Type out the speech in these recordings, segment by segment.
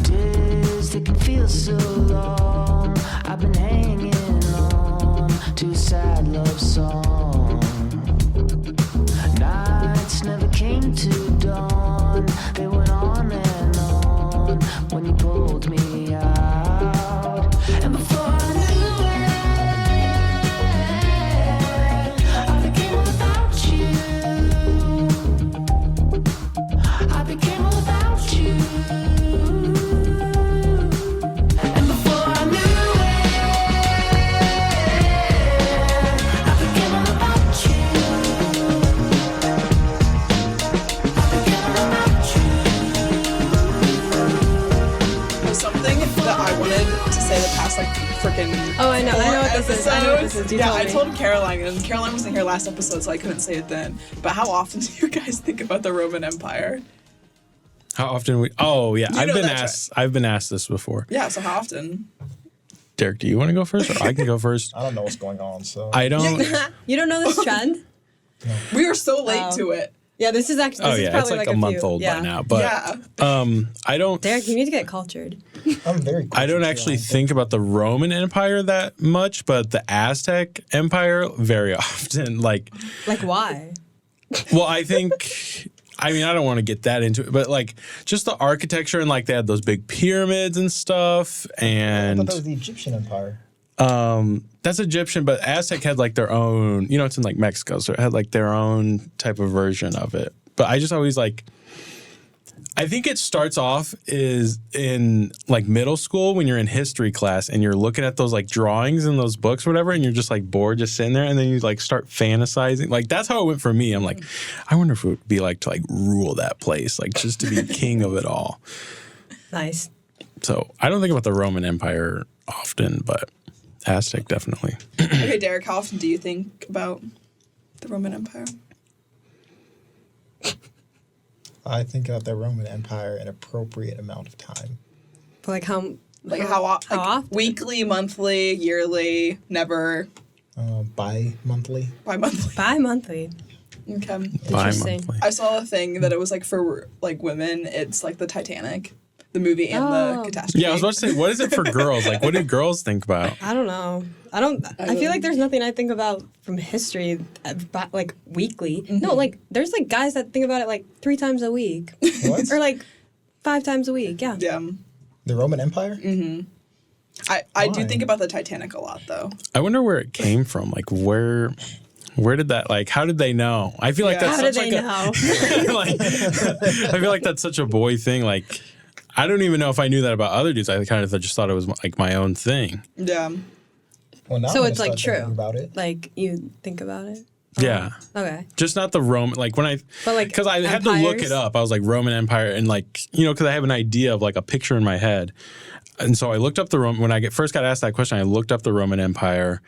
Days that can feel so long. I've been hanging on to a sad love song. Nights never came to dawn. They went on and on when you pulled me out. And before I knew it, I became all about you. I became all about you. And before I knew it, I became all about you. I became all about you. Something that I wanted to say the past freaking Oh, I know what this is. I know what this is. You yeah, told I me. told Caroline, and Caroline wasn't here last episode, so I couldn't say it then. But how often do you guys think about the Roman Empire? How often we? Oh yeah, You I've know been that's asked. I've been asked this before. Yeah, so how often? Derek, do you want to go first, or I can go first? I don't know what's going on, so. I don't. You don't know this trend? We are so late to it. Yeah, this is actually. Oh This is yeah, it's probably like a a month few. old Yeah. by now. But Yeah. I don't. Derek, you need to get cultured. I'm very I don't actually think about the Roman Empire that much, but the Aztec Empire very often. Like Why? well, I think. I mean, I don't want to get that into it, but like just the architecture and like they had those big pyramids and stuff, I and thought that was the Egyptian Empire. that's Egyptian, but Aztec had like their own. You know, it's in like Mexico, so it had like their own type of version of it. But I just always like. I think it starts off is in like middle school when you're in history class and you're looking at those like drawings in those books or whatever, and you're just like bored just sitting there, and then you like start fantasizing. Like that's how it went for me. I'm like, I wonder if it would be like to like rule that place, like just to be king of it all. Nice. So I don't think about the Roman Empire often, but Aztec definitely. Okay, Derek, how often do you think about the Roman Empire? I think of the Roman Empire an appropriate amount of time. But like how How often? Weekly, monthly, yearly, never, Bi-monthly. bi-monthly. bi-monthly. Okay. Interesting. Bi-monthly. I saw a thing that it was like for like women, it's like the Titanic, the movie and the catastrophe. Yeah, I was about to say, what is it for girls? Like, what do girls think about? I don't know. I feel like there's nothing I think about from history, like weekly. No, like there's like guys that think about it like 3 times a week, What? or like 5 times a week. Yeah. Yeah. The Roman Empire? I do Why? think about the Titanic a lot though. I wonder where it came from. Like, where did that, like, how did they know? I feel like Yeah. that's How did such they like know? like, I feel like that's such a boy thing. Like, I don't even know if I knew that about other dudes. I kind of just thought it was like my own thing. Yeah. Well, now So I'm it's gonna like start thinking true. about it. Like you think about it. Yeah. Okay. Just not the Roman, like when I, But like because I had to look empires? it up. I was like Roman Empire and like, you know, because I have an idea of like a picture in my head. And so I looked up the Roman, when I first got asked that question, I looked up the Roman Empire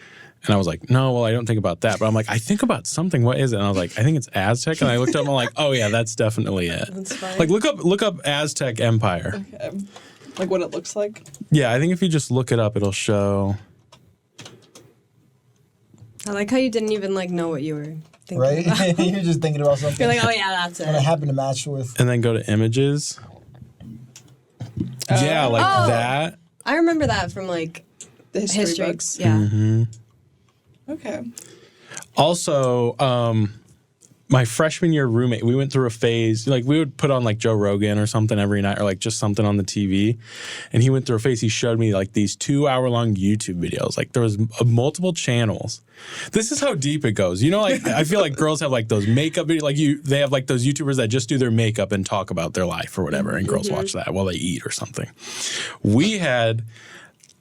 and I was like, no, well, I don't think about that. But I'm like, I think about something. What is it? And I was like, I think it's Aztec. And I looked up and I'm like, oh yeah, that's definitely it. That's fine. Like look up Aztec Empire. Okay. Like what it looks like. Yeah, I think if you just look it up, it'll show. I like how you didn't even like know what you were thinking Right? about. You're just thinking about something. You're like, oh yeah, that's And I it. happen to match with. And then go to images. Yeah, like Oh. that. I remember that from like The history, history books. Yeah. Mm-hmm. Okay. Also, my freshman year roommate, we went through a phase, like we would put on like Joe Rogan or something every night or like just something on the TV. And he went through a phase, he showed me like these 2-hour-long YouTube videos. Like there was multiple channels. This is how deep it goes. You know, like I feel like girls have like those makeup videos, like they have like those YouTubers that just do their makeup and talk about their life or whatever. And girls watch that while they eat or something.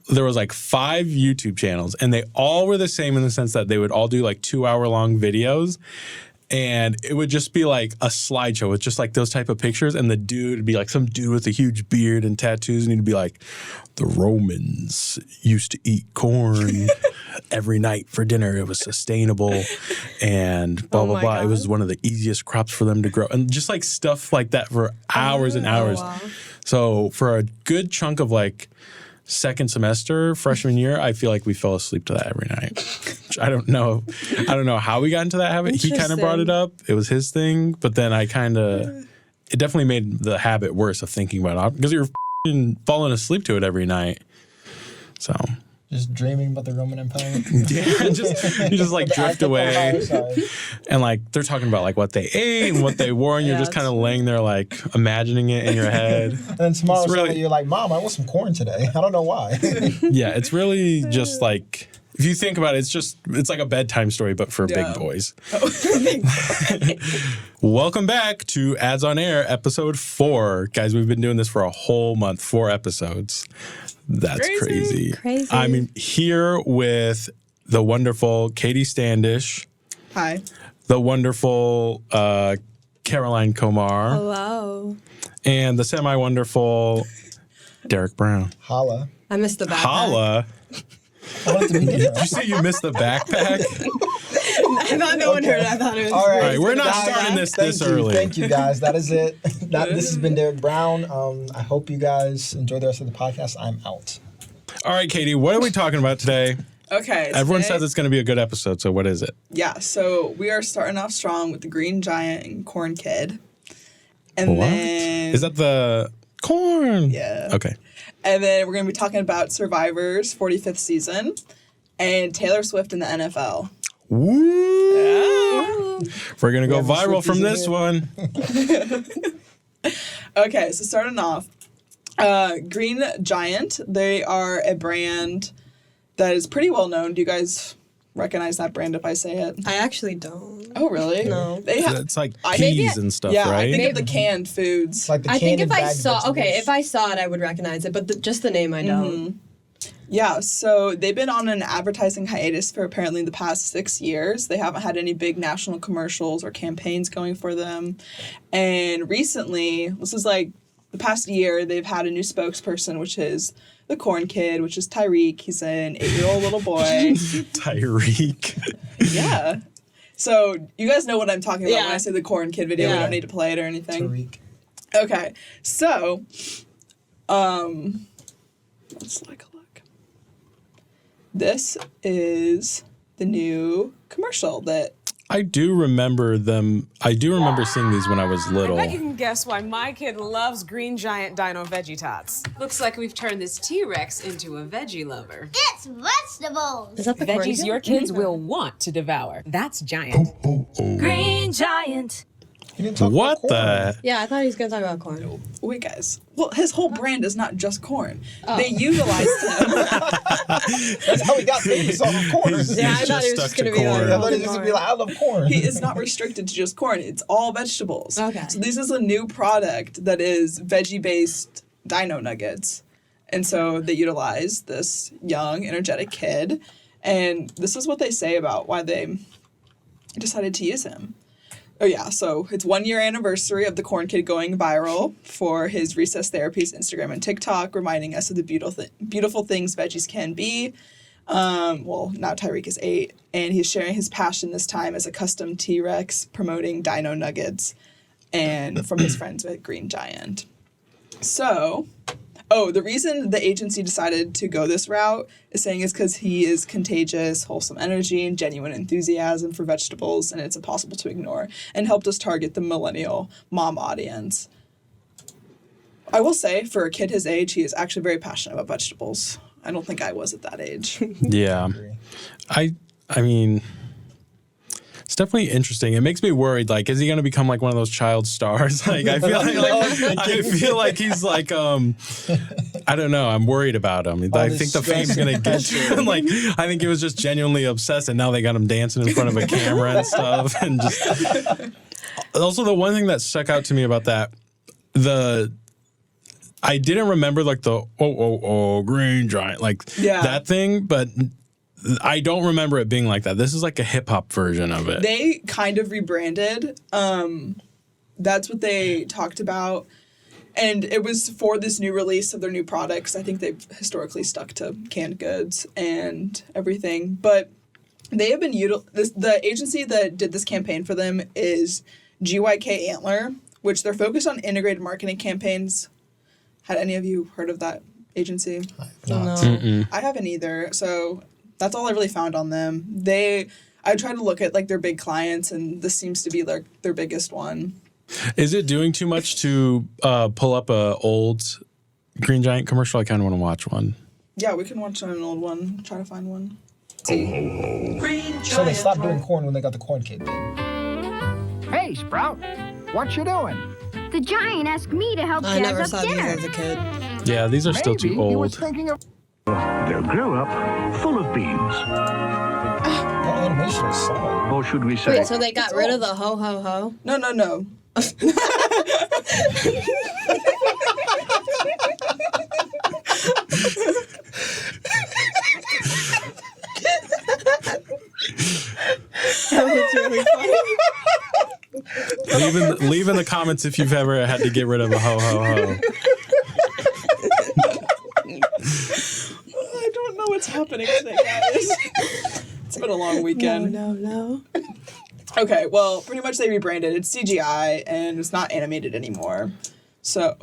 There was like 5 YouTube channels and they all were the same in the sense that they would all do like 2-hour-long videos. And it would just be like a slideshow with just like those type of pictures. And the dude would be like some dude with a huge beard and tattoos. And he'd be like, the Romans used to eat corn every night for dinner. It was sustainable and blah, Oh blah, my blah. It God. was one of the easiest crops for them to grow. And just like stuff like that for hours and hours. wow. So for a good chunk of like second semester, freshman year, I feel like we fell asleep to that every night. I don't know how we got into that habit. He kind of brought it up. It was his thing, but then it definitely made the habit worse of thinking about it because you're falling asleep to it every night. So Just dreaming about the Roman Empire. yeah, you just like drift away, and like they're talking about like what they ate and what they wore, and you're just kind of laying there like imagining it in your head. And then tomorrow you're like, Mom, I want some corn today. I don't know why. Yeah, it's really just like, if you think about it, it's like a bedtime story, but for big boys. Welcome back to Ads on Air, episode 4. Guys, we've been doing this for a whole month, 4 episodes. That's crazy. I'm here with the wonderful Katie Standish. Hi. The wonderful Caroline Komar. Hello. And the semi-wonderful Derrick Brown. Holla. I missed the backpack. Holla. I wanted to be there. Did you say you missed the backpack? I thought no one heard it. I thought it was. All right, we're not starting this early. Thank you, guys. That is it. This has been Derrick Brown. I hope you guys enjoy the rest of the podcast. I'm out. All right, Katie, what are we talking about today? Okay. Everyone today- says it's going to be a good episode, so what is it? Yeah, so we are starting off strong with the Green Giant and Corn Kid. And What? then... Is that the corn? Yeah. Okay. And then we're going to be talking about Survivor's 45th season and Taylor Swift in the NFL. Woo! Yeah. We're going to go have the viral from Swifties this in one. Okay, so starting off, Green Giant, they are a brand that is pretty well known. Do you guys recognize that brand if I say it? I actually don't. Oh, really? No. They have, It's like maybe peas and stuff, yeah, right? I think of the canned foods. Like the I think canned if I bagged saw, vegetables. if I saw it, I would recognize it, but just the name I don't. Yeah, so they've been on an advertising hiatus for apparently the past 6 years. They haven't had any big national commercials or campaigns going for them. And recently, this is like the past year, they've had a new spokesperson, which is the Corn Kid, which is Tyreek. He's an 8-year-old little boy. Tyreek. Yeah. So you guys know what I'm talking about Yeah. when I say the Corn Kid video. We Yeah. don't need to play it or anything. Tariq. Okay. So, let's take a look. This is the new commercial that I do remember them. I do remember seeing these when I was little. I bet you can guess why my kid loves Green Giant Dino Veggie Tots. Looks like we've turned this T-Rex into a veggie lover. It's vegetables. Is that the corn Veggies kid? your kids will want to devour. That's Giant. Green Giant. He didn't talk What about corn. the? Yeah, I thought he was going to talk about corn. wait, guys. Well, his whole brand is not just corn. They utilized him. That's how he got famous off of corn. Yeah, I He's thought just it was just stuck to going to be corn. like. I thought he was just gonna be like, I love corn. He is not restricted to just corn. It's all vegetables. Okay. So this is a new product that is veggie-based dino nuggets. And so they utilize this young, energetic kid. And this is what they say about why they decided to use him. Oh, yeah. So it's 1 year anniversary of the Corn Kid going viral for his recess therapies, Instagram and TikTok, reminding us of the beautiful things veggies can be. Well, now Tyreek is 8, and he's sharing his passion this time as a custom T-Rex, promoting dino nuggets and from his friends at Green Giant. So, the reason the agency decided to go this route is saying is because he is contagious, wholesome energy, and genuine enthusiasm for vegetables, and it's impossible to ignore, and helped us target the millennial mom audience. I will say, for a kid his age, he is actually very passionate about vegetables. I don't think I was at that age. Yeah. I mean, it's definitely interesting. It makes me worried. Like, is he going to become like one of those child stars? Like, I feel like he's like, I don't know. I'm worried about him. I this think the stress fame's going to and get to him. Like, I think he was just genuinely obsessed, and now they got him dancing in front of a camera and stuff. And just also the one thing that stuck out to me about that, I didn't remember like the Green Giant, like that thing, but I don't remember it being like that. This is like a hip hop version of it. They kind of rebranded. That's what they talked about. And it was for this new release of their new products. I think they've historically stuck to canned goods and everything. But they have been the agency that did this campaign for them is GYK Antler, which they're focused on integrated marketing campaigns. Had any of you heard of that agency. No. I haven't either. So that's all I really found on them. I tried to look at like their big clients, and this seems to be like their biggest one. Is it doing too much to pull up a old Green Giant commercial? I kind of want to watch one. Yeah, we can watch an old one. Try to find one. So they stopped doing corn when they got the corn kid. Hey, Sprout, what you doing? The giant asked me to help I never jazz saw up these dinner. as a kid. Yeah, these are still too Maybe he was old. thinking of... They'll grow up full of beans. That animation is solid. Or should we say... Wait, so they got rid of the ho ho ho? No. That was really funny. Leave in the comments if you've ever had to get rid of a ho ho ho. I don't know what's happening today, guys. It's been a long weekend. No. Okay, well, pretty much they rebranded. It's CGI and it's not animated anymore. So,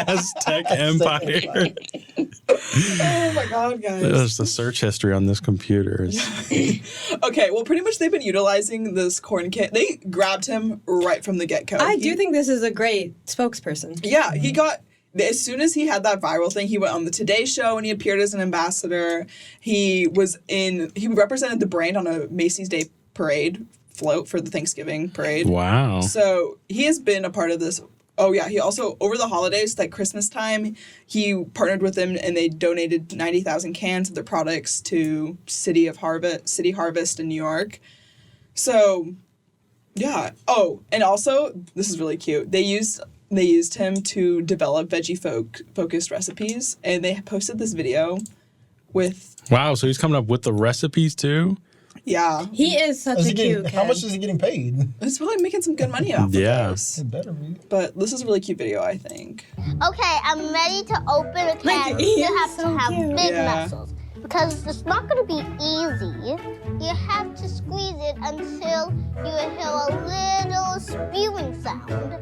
Aztec Empire. oh my god, guys. There's the search history on this computer. Okay, well, pretty much they've been utilizing this corn kid. They grabbed him right from the get-go. I do think this is a great spokesperson. Yeah, he got... As soon as he had that viral thing, he went on the Today Show and he appeared as an ambassador. He represented the brand on a Macy's Day Parade float for the Thanksgiving parade. Wow. So he has been a part of this. Oh yeah, he also, over the holidays, like Christmas time, he partnered with them and they donated 90,000 cans of their products to City Harvest in New York. So, yeah. Oh, and also, this is really cute. They used him to develop veggie-focused recipes, and they posted this video with... Wow, so he's coming up with the recipes too? Yeah. He is such a cute kid. How much is he getting paid? He's probably making some good money off of this. It better be. But this is a really cute video, I think. Okay, I'm ready to open a can. he You is have so to have cute. big Yeah. muscles. Because it's not going to be easy. You have to squeeze it until you hear a little spewing sound.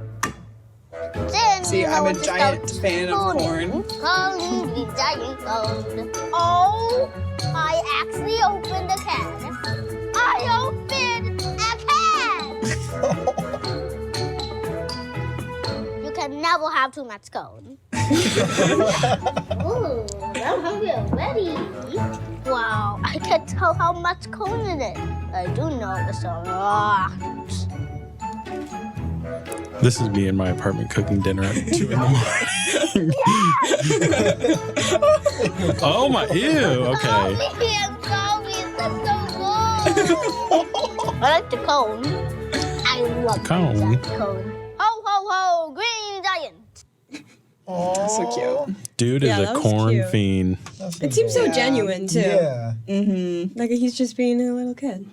Then See, you know I'm a it's giant about fan of corn. Calling the giant sound. Oh, I actually opened a can. I opened a can! You can never have too much corn. Ooh, I'm hungry already. Wow, I can tell how much corn in it. I do know it's a lot. This is me in my apartment cooking dinner at 2 in the morning. Oh my, ew, okay. I like the cone. I love Cone? the cone. Ho, ho, ho, green giant. That's so cute. Dude is Yeah, a that was corn cute. fiend. It seems so genuine, too. Yeah. Like he's just being a little kid.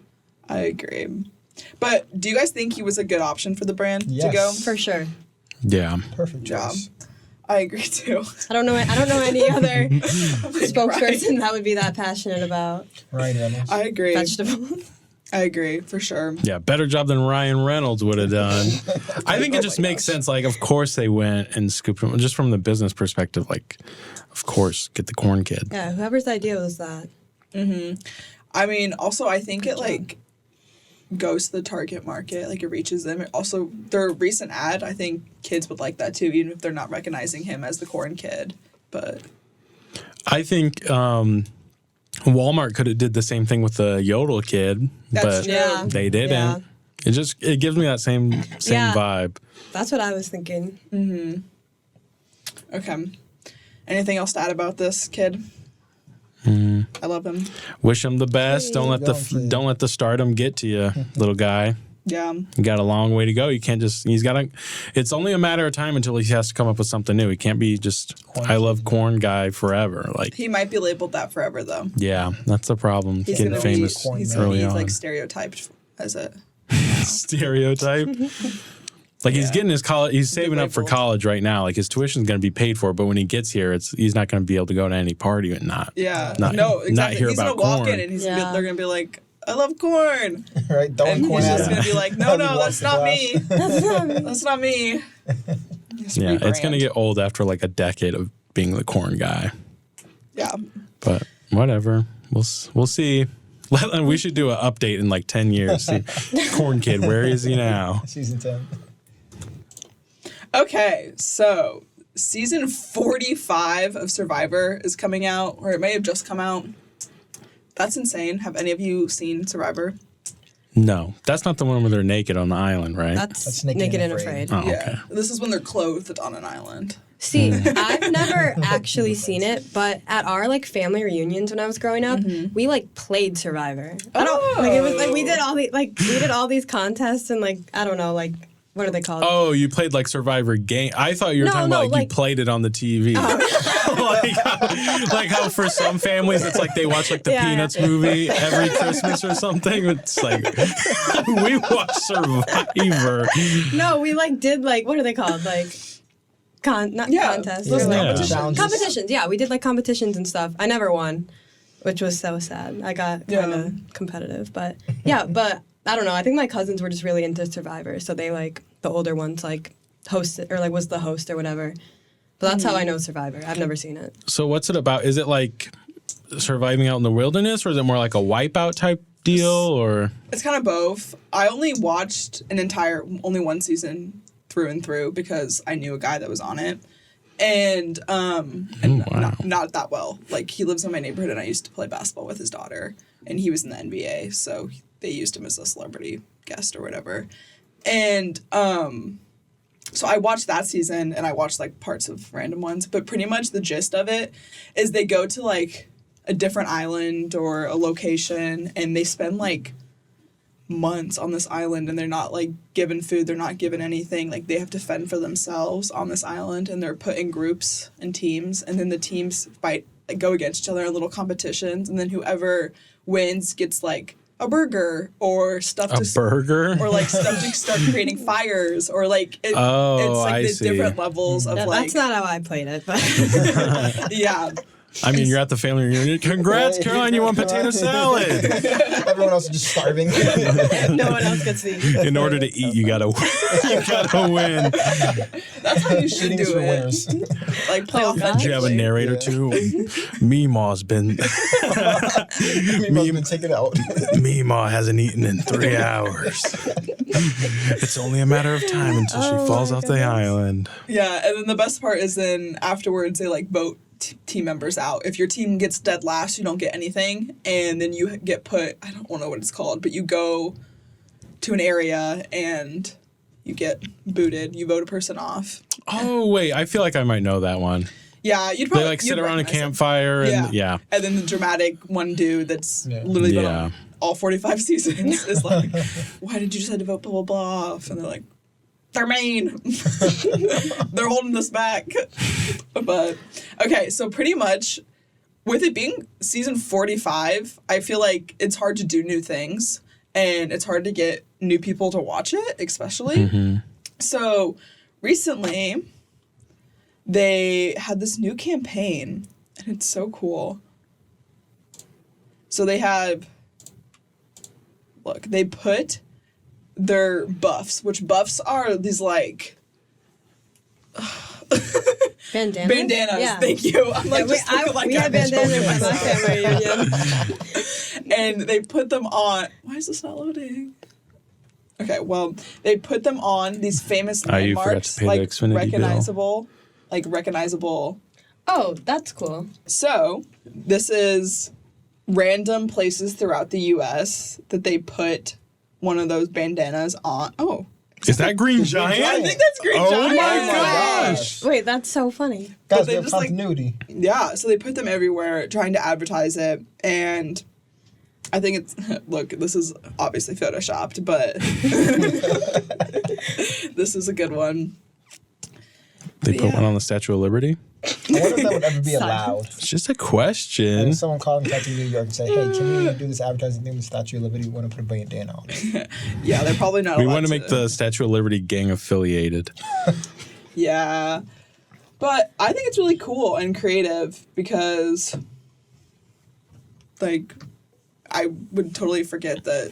I agree. But do you guys think he was a good option for the brand to Yes. go? For sure. Yeah. Perfect Job. choice. I agree too. I don't know any other spokesperson that would be that passionate about Right, Reynolds. I agree. vegetables. I agree for sure. Yeah, better job than Ryan Reynolds would have done. I think it just makes sense. Like, of course they went and scooped him. Just from the business perspective, like, of course, get the corn kid. Yeah, whoever's idea was that. I mean, also I think it like goes to the target market, like it reaches them. Also, their recent ad, I think kids would like that too, even if they're not recognizing him as the corn kid. But I think Walmart could have did the same thing with the Yodel kid, That's but true. Yeah. they didn't. Yeah. It gives me that same Yeah. vibe. That's what I was thinking. okay. Anything else to add about this kid? I love him. Wish him the best. Don't let the stardom get to you, little guy. Yeah. You got a long way to go. You can't just. It's only a matter of time until he has to come up with something new. He can't be just I love corn guy forever. Like, He might be labeled that forever though. yeah, that's the problem. He's Getting gonna famous be, he's gonna early be on. like stereotyped as a Stereotype. Like he's getting his college. He's saving up for labeled. college right now. Like his tuition's going to be paid for, but when he gets here, he's not going to be able to go to any party and not. yeah. Not, No, exactly. Not hear he's about gonna walk corn. in and Yeah. they're gonna be like, I love corn. Right? Throwing And corn he's at just him. gonna be like, no, As he no, walks that's to not class. me. That's not me. Yeah, it's gonna get old after like a decade of being the corn guy. Yeah. But whatever, we'll see. We should do an update in like 10 years. See, corn kid, where is he now? Season 10. Okay, so season 45 of Survivor is coming out, or it may have just come out. That's insane. Have any of you seen Survivor? No, that's not the one where they're naked on the island, right? That's Naked and Afraid. Oh, Yeah. okay. This is when they're clothed on an island. See, I've never actually seen it, but at our like family reunions when I was growing up, we like played Survivor. I don't like it was like we did all these contests and like I don't know like what are they called? Oh, you played like Survivor game. I thought you were talking about like you played it on the TV. like how for some families it's like they watch like the Peanuts movie every Christmas or something. It's like we watch Survivor. No, we like did like what are they called like. Contests. Those Competitions. Competitions, yeah. We did like competitions and stuff. I never won, which was so sad. I got kind of competitive. But yeah, but I don't know. I think my cousins were just really into Survivor. So they like, the older ones like hosted or like was the host or whatever. But that's how I know Survivor. I've never seen it. So what's it about? Is it like surviving out in the wilderness or is it more like a wipeout type deal or? It's kind of both. I only watched only one season through and through because I knew a guy that was on it, and not that well. Like he lives in my neighborhood, and I used to play basketball with his daughter, and he was in the NBA, so they used him as a celebrity guest or whatever. And so I watched that season, and I watched like parts of random ones, but pretty much the gist of it is they go to like a different island or a location, and they spend like months on this island, and they're not like given food, they're not given anything, like they have to fend for themselves on this island, and they're put in groups and teams, and then the teams fight, like go against each other in little competitions, and then whoever wins gets like a burger or stuff burger or like stuff to start creating fires or like it's like the different levels of like that's not how I played it, but yeah. I mean, you're at the family reunion. Congrats, Caroline, you won potato salad. Everyone else is just starving. No one else gets to eat. In order to eat, you gotta win. That's how you should do it. Like play Do you have a narrator too? Meemaw's been taken out. Meemaw hasn't eaten in 3 hours. It's only a matter of time until she falls off the island. Yeah, and then the best part is then afterwards they like vote team members out. If your team gets dead last, you don't get anything, and then you get put, I don't know what it's called, but you go to an area and you get booted. You vote a person off. Oh wait, I feel like I might know that one. Yeah, you'd probably they like sit around a campfire and yeah. And then the dramatic one dude that's literally been on all 45 seasons is like, why did you decide to vote blah blah blah off? And they're like, they're mean. They're holding us back. But okay, so pretty much with it being season 45, I feel like it's hard to do new things and it's hard to get new people to watch it, especially. Mm-hmm. So recently they had this new campaign and it's so cool. So they put their buffs, which buffs are these like bandanas. Yeah. Thank you. I'm like, we had bandanas at my family reunion. And they put them on. Why is this not loading? Okay, well, they put them on these famous landmarks, like recognizable. Oh, that's cool. So this is random places throughout the U.S. that they put one of those bandanas on. Oh. Is that Green Giant? I think that's Green Giant. Oh my gosh. Wait, that's so funny. Guys, they have continuity. So they put them everywhere trying to advertise it. And I think it's, look, this is obviously photoshopped, but this is a good one. They put one on the Statue of Liberty? I wonder if that would ever be allowed. It's just a question. If someone called me in New York and said, hey, can we do this advertising thing with the Statue of Liberty? We want to put a bandana on it. Yeah, they're probably not allowed to. We want to make the Statue of Liberty gang affiliated. Yeah. But I think it's really cool and creative because, like, I would totally forget that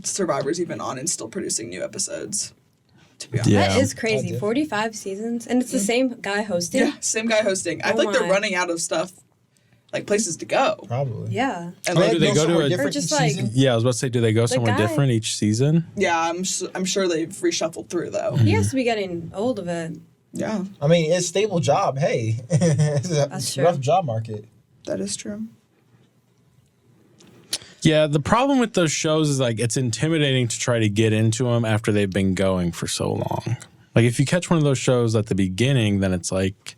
Survivor's even on and still producing new episodes. To be honest. Yeah. That is crazy. did. 45 seasons, and it's the same guy hosting. Yeah, same guy hosting. I Oh feel like they're my. running out of stuff, like places to go. Probably. Yeah. And Oh, like, do they go to somewhere a- different Or just each like- season? Yeah, I was about to say, do they go somewhere guy- different each season? yeah, I'm sure they've reshuffled through though. He has to be getting old of it. Yeah, I mean, it's a stable job. Hey, it's That's a true. rough job market. that is true. Yeah, the problem with those shows is like it's intimidating to try to get into them after they've been going for so long. Like if you catch one of those shows at the beginning, then it's like,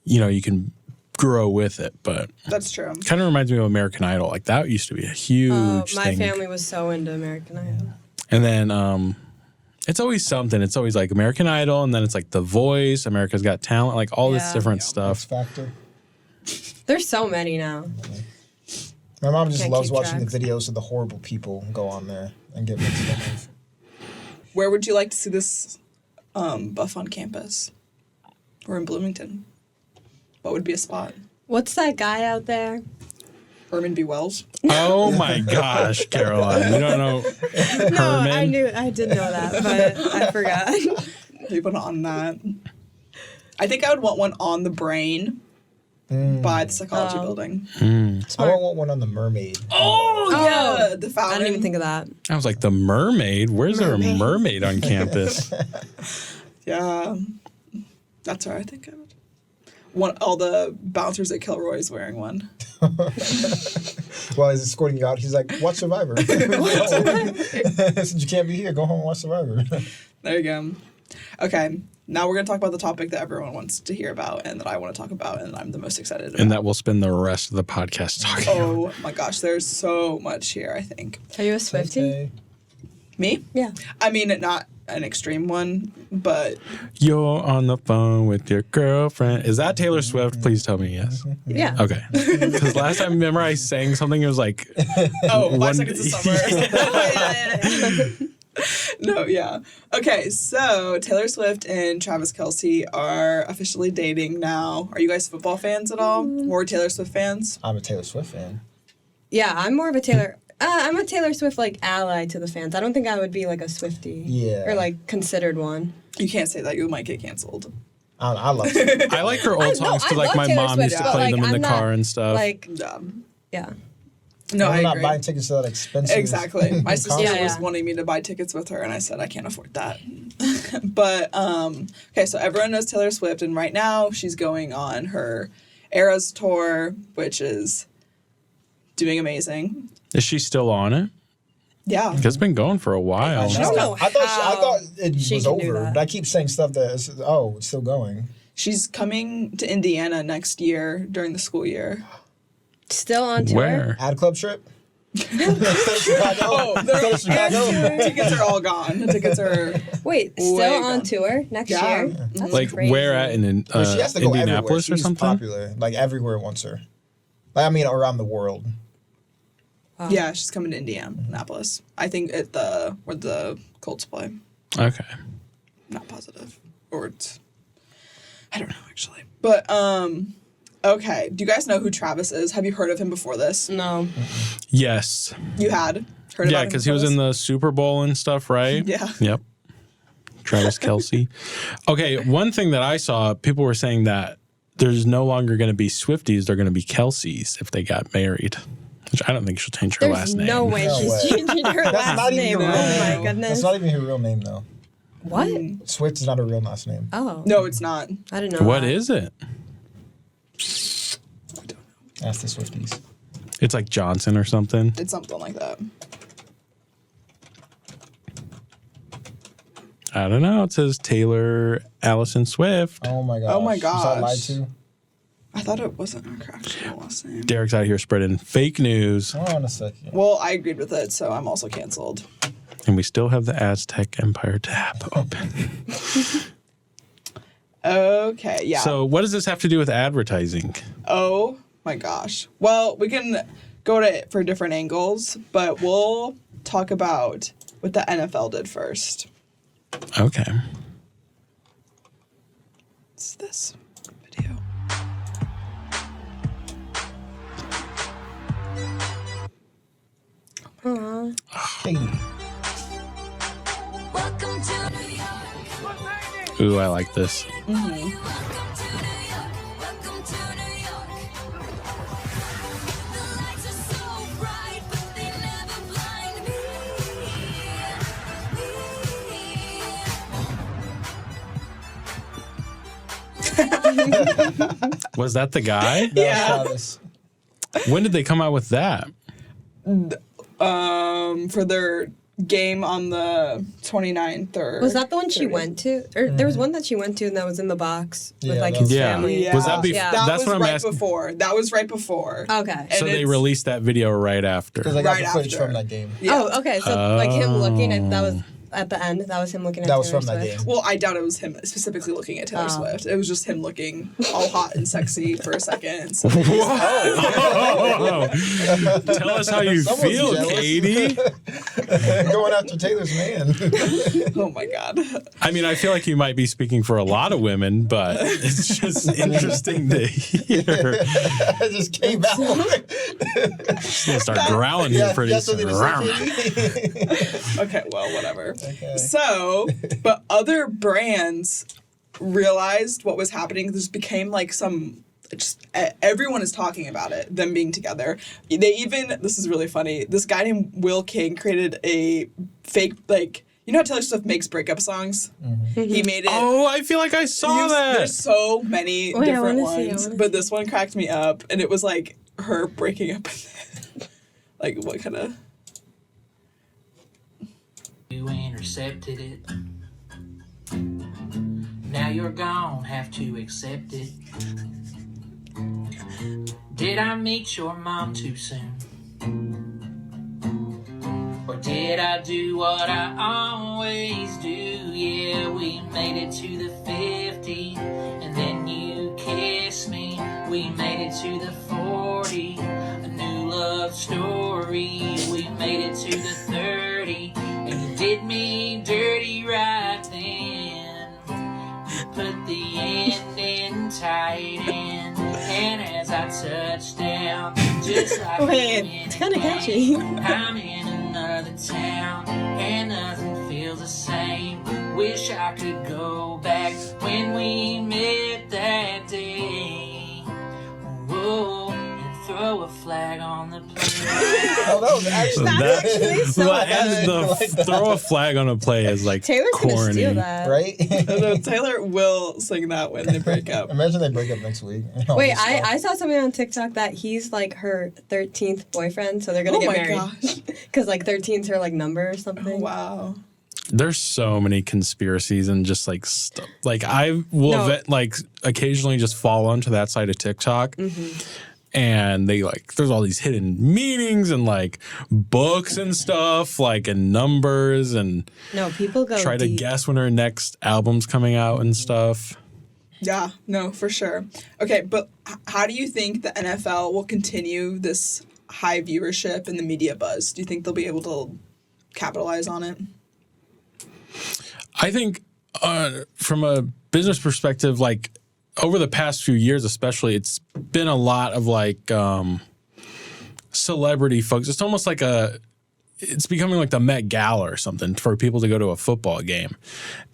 you can grow with it. But That's true. kind of reminds me of American Idol. Like that used to be a huge My thing. family was so into American Idol. And then it's always something. It's always like American Idol, and then it's like The Voice, America's Got Talent, like all this Yeah. different X stuff. Factor. There's so many now. My mom just Can't loves keep watching track. the videos of the horrible people go on there and get mixed up with. Where would you like to see this buff on campus? Or in Bloomington? What would be a spot? What's that guy out there? Herman B. Wells? Oh my gosh, Caroline. You don't know No, Herman? I did know that, but I forgot. They put on that. I think I would want one on the brain by the psychology building. I want one on the mermaid. Oh, yeah, the I fountain. didn't even think of that. I was like, the mermaid? Where's there a mermaid on campus? Yeah, that's where I think I would. All the bouncers at Kilroy's wearing one. Well, he's escorting you out. He's like, watch Survivor. Since you can't be here, go home and watch Survivor. There you go. Okay, now we're going to talk about the topic that everyone wants to hear about and that I want to talk about and I'm the most excited about. And that we'll spend the rest of the podcast talking about. Oh my gosh, there's so much here, I think. Are you a Swiftie? Okay. Me? Yeah. I mean, not an extreme one, but You're on the phone with your girlfriend. Is that Taylor Swift? Please tell me yes. Yeah. Okay. Because last time, remember I sang something, it was like... oh, 5 One- seconds of summer. No, yeah. Okay, so Taylor Swift and Travis Kelce are officially dating now. Are you guys football fans at all? More Taylor Swift fans? I'm a Taylor Swift fan. Yeah, I'm more of a Taylor. I'm a Taylor Swift like ally to the fans. I don't think I would be like a Swiftie. Yeah. Or like considered one. You can't say that. You might get canceled. I love it. I like her old songs I because like love my Taylor mom Swift, used to but, play like, them in I'm the not, car and stuff. Like, Yeah. yeah. No, I I'm not agree. buying tickets to that expensive. Exactly. My sister Yeah, was yeah. wanting me to buy tickets with her, and I said I can't afford that. But okay, so everyone knows Taylor Swift, and right now she's going on her Eras tour, which is doing amazing. Is she still on it? Yeah. It's been going for a while. I don't know I thought it she was can do over, that. but I keep saying stuff that is, it's still going. She's coming to Indiana next year during the school year. Still on tour. Where? Ad club trip. Instead of Chicago. Oh, they're Instead of Chicago. tickets are all gone. The tickets are Wait, still Way on gone. tour next Yeah. year? That's Like crazy. where at in But she has to go everywhere. Indianapolis or She's something? popular. Like everywhere wants her. Like, I mean, around the world. yeah. She's coming to Indianapolis. I think at where the Colts play. Okay. Not positive, or it's I don't know actually. But okay. Do you guys know who Travis is? Have you heard of him before this? No. Yes. You had heard. Yeah, about him because he before was this? in the Super Bowl and stuff, right? Yeah. Yep. Travis Kelce. Okay, one thing that I saw, people were saying that there's no longer going to be Swifties, they're going to be Kelces if they got married. Which I don't think she'll change her There's last name. no way No she's way. changing her That's last not even name. her real Oh my name. goodness. That's not even her real name, though. What? Swift is not her real last name. Oh. No, it's not. I didn't know. What that. is it? Ask the Swifties. It's like Johnson or something. It's something like that. I don't know. It says Taylor Allison Swift. Oh my gosh. Oh my Was I lied gosh. to? I thought it wasn't her actual last name. Derek's out here spreading fake news. Hold on a second. Well, I agreed with it, so I'm also canceled. And we still have the Aztec Empire tab open. Okay, yeah. So what does this have to do with advertising? Oh my gosh. Well, we can go to it for different angles, but we'll talk about what the NFL did first. Okay. It's this video. Hey. Welcome to New York. Ooh, I like this. Was that the guy? Yeah. Travis. When did they come out with that? For their game on the 29th or Was that the one she 30th. went to? Or there was one that she went to and that was in the box with Yeah, like that his was- Yeah. family. Yeah. Was that before? Yeah. That That's was what I'm right asking. before. That was right before. Okay. So And they it's- released that video right after. Because I got Right the footage after. from that game. Yeah. Oh, okay. So like him looking at that was at the end. That was him looking at. That was Taylor from that Swift. game. Well, I doubt it was him specifically looking at Taylor Oh. Swift. It was just him looking all hot and sexy for a second. So Whoa. Tell us how you Someone's feel, jealous. Katie. Going after Taylor's man. oh my god. I mean, I feel like you might be speaking for a lot of women, but it's just interesting to hear. I just came out. She's gonna start growling here pretty that's what soon. they were saying. Okay, well, whatever. Okay. So, but other brands realized what was happening. This became like everyone is talking about it, them being together. They even, this is really funny, this guy named Will King created a fake, like, you know how Taylor Swift makes breakup songs? He made it. Oh, I feel like I saw that. There's so many Wait, I different wanna see, I ones, wanna but this one cracked me up, and it was like her breaking up with like what kind of. You intercepted it. Now you're gone, have to accept it. Did I meet your mom too soon? Or did I do what I always do? Yeah, we made it to the 50, and then you kissed me. We made it to the 40, a new love story. We made it to the 30, and you did me dirty right then. You put the end in tight end, and as I touched down, just like Wait, you it's kind of catchy. I'm in another town, and nothing feels the same. Wish I could go back when we met that day. Whoa, and throw a flag on the play. Oh, that was actually That- actually so Well, and good. the Like that. throw a flag on a play is like Taylor's gonna corny. steal that. right. No, Taylor will sing that when they break up. Imagine they break up next week. Wait, I saw something on TikTok that he's like her 13th boyfriend, so they're gonna Oh get my married. gosh. Because like 13's her like number or something. Oh, wow. There's so many conspiracies and just like stuff. Like I will No. like occasionally just fall onto that side of TikTok. And they like, there's all these hidden meanings and like books and stuff, like and numbers and No, people go try to deep. guess when her next album's coming out and stuff. Yeah, no, for sure. Okay, but how do you think the NFL will continue this high viewership and the media buzz? Do you think they'll be able to capitalize on it? I think from a business perspective, like over the past few years, especially, it's been a lot of like celebrity folks. It's almost like it's becoming like the Met Gala or something for people to go to a football game.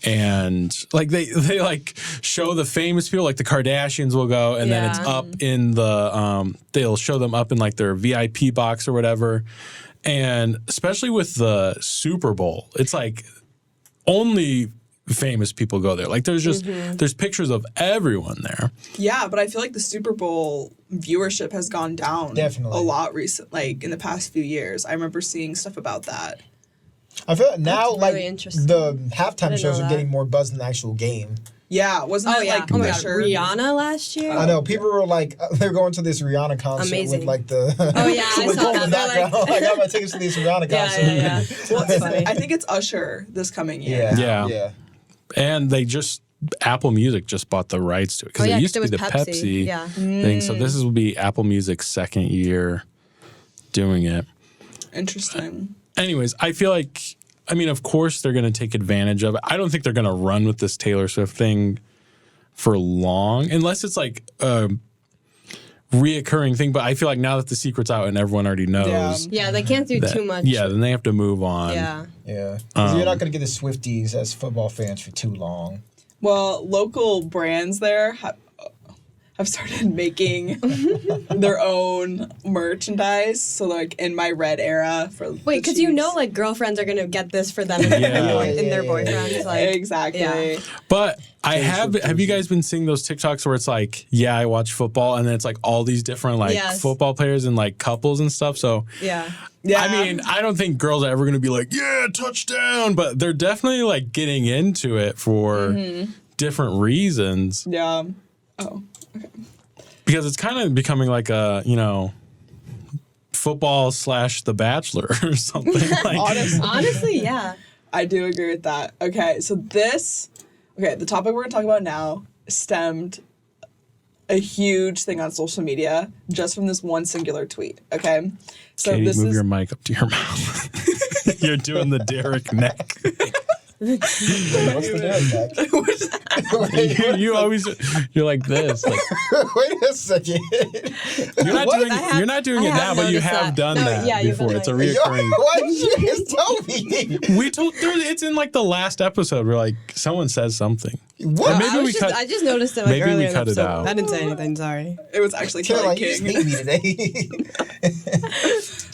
And like they like show the famous people, like the Kardashians will go, and then it's Yeah. up in the they'll show them up in like their VIP box or whatever. And especially with the Super Bowl, it's like only famous people go there. Like there's just there's pictures of everyone there. Yeah, but I feel like the Super Bowl viewership has gone down Definitely. a lot like in the past few years. I remember seeing stuff about that. I feel like now, That's like really interesting. the halftime didn't shows know are that. getting more buzz than the actual game. Yeah, wasn't Oh it yeah! like Oh my god, Usher? Rihanna last year. I know people were like, they're going to this Rihanna concert Amazing. with like the Oh, yeah, I the saw golden that. They're background. like- I got my tickets to this Rihanna Yeah, concert. yeah, yeah. Well, That's funny. I think it's Usher this coming year. Yeah, Yeah. And they just Apple Music just bought the rights to it because Oh, yeah, it used 'cause to it be the was Pepsi Pepsi. Yeah. thing. So this will be Apple Music's second year doing it. Interesting. Anyways, I feel like, I mean, of course they're going to take advantage of it. I don't think they're going to run with this Taylor Swift thing for long, unless it's like a reoccurring thing. But I feel like now that the secret's out and everyone already knows, Yeah, they can't do that- too much. Yeah, then they have to move on. Yeah. Yeah. 'Cause you're not going to get the Swifties as football fans for too long. Well, local brands there have started making their own merchandise. So, like, in my red era for Wait, because like, girlfriends are going to get this for them and their boyfriends. Like, exactly. Yeah. But have you guys been seeing those TikToks where it's like, yeah, I watch football, and then it's like all these different like football players and like couples and stuff. So yeah. I mean, I don't think girls are ever going to be like, yeah, touchdown, but they're definitely like getting into it for different reasons. Yeah. Oh, okay. Because it's kind of becoming like a, football / The Bachelor or something. Like, Honestly, yeah. I do agree with that. Okay, so the topic we're going to talk about now stemmed a huge thing on social media just from this one singular tweet, okay? So Katie, this move is your mic up to your mouth. You're doing the Derrick neck. What's the neck? you always, you're like this. Like, Wait a second. you're not doing it now, but you have done that before. It's a reoccurring. Why did you just tell me? It's in like the last episode where like someone says something. What? I just noticed it like maybe earlier we cut it out. I didn't say anything, sorry. It was actually Caroline, Kelly you just King. hate me today.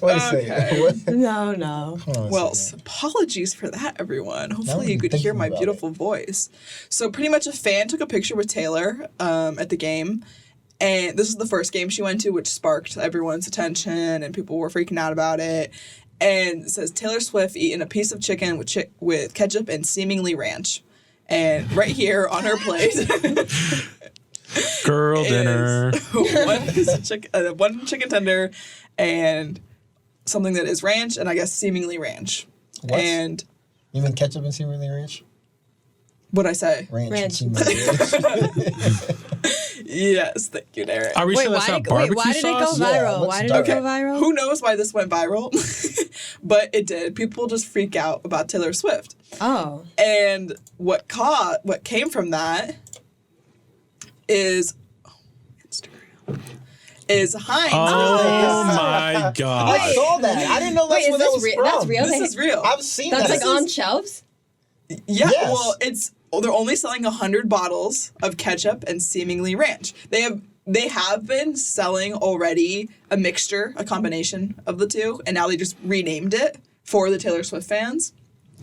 Wait a second. What? No. Hold on a Well, second. apologies for that, everyone. Hopefully I'm you could hear thinking my about beautiful voice. So pretty much a fan took a picture with Taylor at the game. And this is the first game she went to, which sparked everyone's attention, and people were freaking out about it. And it says, Taylor Swift eating a piece of chicken with ketchup and seemingly ranch. And right here on her plate... Girl dinner. one chicken tender and something that is ranch, and I guess seemingly ranch. What? And You mean ketchup and seemingly ranch? what'd I say? Ranch. Ranch. And seemingly ranch. Yes, thank you, Derrick. Are we sure that's not barbecue why did it go sauce? Yeah, viral? what's Why did dark? it go viral? Who knows why this went viral? But it did. People just freak out about Taylor Swift. Oh. And what came from that is Heinz. Oh my God. I saw that. I didn't know that's Wait, where is that this was real? from. That's real? This is real. I've seen That's that. like on shelves? Yeah, Yes. well, they're only selling 100 bottles of ketchup and seemingly ranch. They have been selling already a mixture, a combination of the two, and now they just renamed it for the Taylor Swift fans.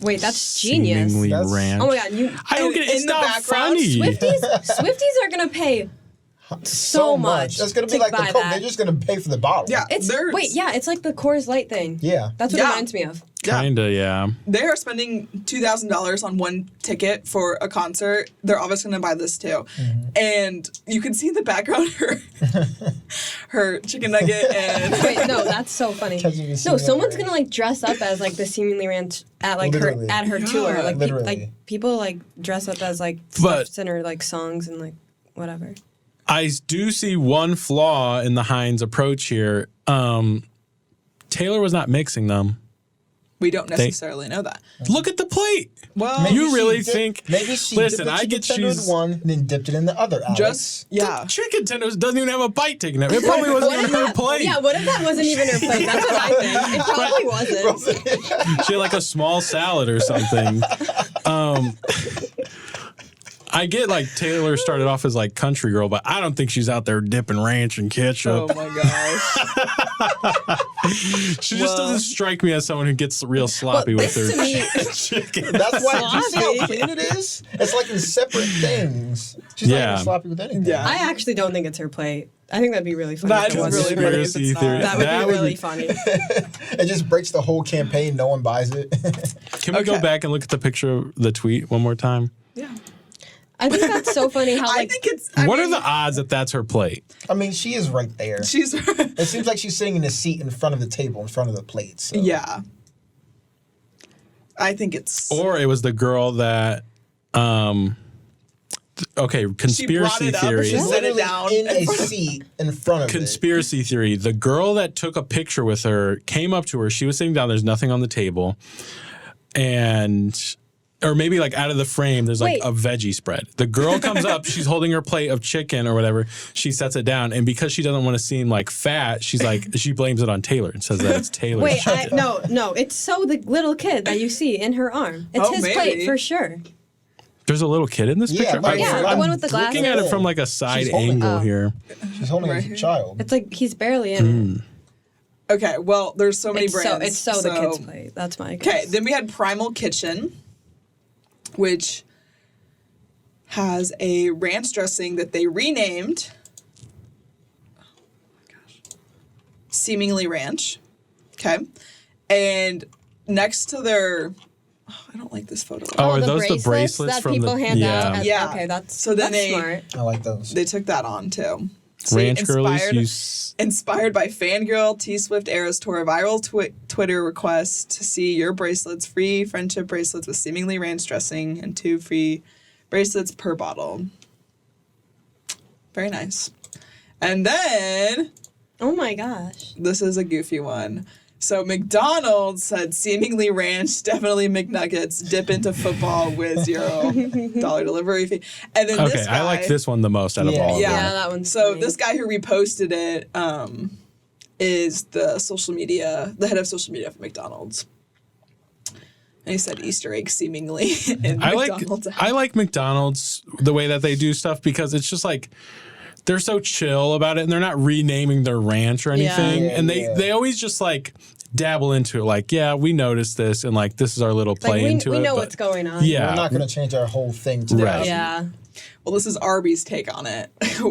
Wait, that's genius. Seemingly That's- ranch. Oh my God, I don't get it. It's in the not background, funny. Swifties are gonna pay so much. That's gonna be to like the buy Coke. that. They're just gonna pay for the bottle. Yeah, It's it's like the Coors Light thing. Yeah. That's what it Yeah. reminds me of. Kinda, yeah. They are spending $2,000 on one ticket for a concert. They're obviously going to buy this too. And you can see in the background her chicken nugget and Wait, no, that's so funny. Ketchup and No, seemingly someone's ranch. gonna like dress up as like the seemingly ranch at like Literally. her tour. Like Literally. people like dress up as like But- stuff in her like songs and like whatever. I do see one flaw in the Heinz approach here. Taylor was not mixing them. we don't necessarily know that. Look at the plate. Well, Maybe You she really dipped- think- Maybe she Listen, dipped the I chicken get tender in she's- one and then dipped it in the other. Alex. Chicken tenders doesn't even have a bite taken out. It probably wasn't even her plate. Yeah, what if that wasn't even her plate? That's what I think. It probably wasn't. She had like a small salad or something. I get like Taylor started off as like country girl, but I don't think she's out there dipping ranch and ketchup. oh my gosh. She just doesn't strike me as someone who gets real sloppy with this her to me, chicken. That's why. Do you see Sloppy. how clean it is? It's like in separate things. She's not Yeah. even sloppy with anything. Yeah. I actually don't think it's her plate. I think that'd be really funny. That if it is was. really funny if it's Conspiracy not. theory. That would That be would really be- funny. It just breaks the whole campaign. No one buys it. Can we go Okay. back and look at the picture of the tweet one more time? Yeah. I think that's so funny how I like think it's. What are the odds that that's her plate? I mean, she is right there. She's. It seems like she's sitting in a seat in front of the table, in front of the plate. So. yeah. I think it's. Or it was the girl that, okay, conspiracy it up and theory. she set it Literally down in in a front of- seat in front of Conspiracy theory. The girl that took a picture with her came up to her. She was sitting down. There's nothing on the table. Or maybe like out of the frame, there's like Wait. a veggie spread. The girl comes up. She's holding her plate of chicken or whatever. She sets it down. And because she doesn't want to seem like fat, she's like, she blames it on Taylor and says that it's Taylor's wait, chicken. no, it's so the little kid that you see in her arm. It's Oh, his maybe. plate for sure. There's a little kid in this Yeah, picture? like, Yeah, the one with the Looking at it from like a side She's holding- angle here. She's holding Right a here. child. It's like he's barely in it. Okay, well, there's so many brands. It's so the kids play. That's my guess. Okay, then we had Primal Kitchen, which has a ranch dressing that they renamed. Oh my gosh. Seemingly Ranch. Okay. And next to their. Oh, I don't like this photo. Oh, are the those the bracelets that from people the hand out? Yeah. Okay, that's So then that's they- smart. I like those. They took that on too. So Ranch girlies inspired by Fangirl, T Swift Eras Tour viral Twitter request to see your bracelets, free friendship bracelets with seemingly ranch dressing, and 2 free bracelets per bottle. Very nice. And then Oh my gosh. this is a goofy one. So McDonald's said seemingly ranch, definitely McNuggets, dip into football with $0 delivery fee. And then Okay, this guy, I like this one the most out of Yeah. all of Yeah. them. Yeah, that one's So funny. this guy who reposted it is the head of social media for McDonald's. And he said Easter egg seemingly in McDonald's. I like McDonald's the way that they do stuff because it's just like they're so chill about it and they're not renaming their ranch or anything. Yeah, and yeah. they always just like dabble into it. Like, yeah, we noticed this and like this is our little play like, into we it. know but- what's going on. Yeah. We're not going to change our whole thing to Right. that. Yeah. Well, this is Arby's take on it.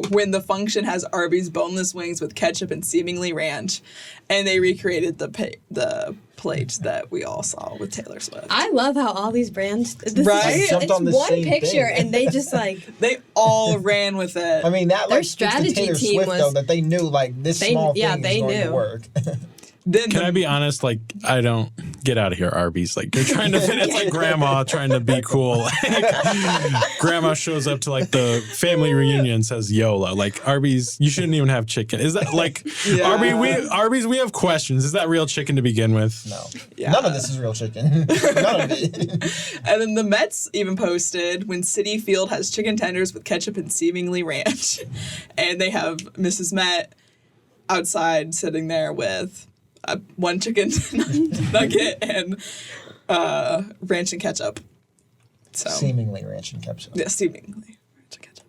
When the function has Arby's boneless wings with ketchup and seemingly ranch, and they recreated the plate that we all saw with Taylor Swift. I love how all these brands. This Right? Is, Jumped it's on the one same picture, thing. and they just like. They all ran with it. I mean, that Their like speaks to strategy Taylor team Swift, was- though, that they knew like this small thing is they going knew. to work. Then Can I be honest? Like, I don't get out of here, Arby's. Like, you're trying to fit. It's like grandma trying to be cool. Like, grandma shows up to like the family reunion and says YOLO. Like, Arby's, you shouldn't even have chicken. Is that like Yeah. Arby's? We have questions. Is that real chicken to begin with? No. Yeah. None of this is real chicken. None of it. And then the Mets even posted when Citi Field has chicken tenders with ketchup and seemingly ranch. And they have Mrs. Met outside sitting there with one chicken nugget and ranch and ketchup. So Seemingly ranch and ketchup. yeah, seemingly ranch and ketchup.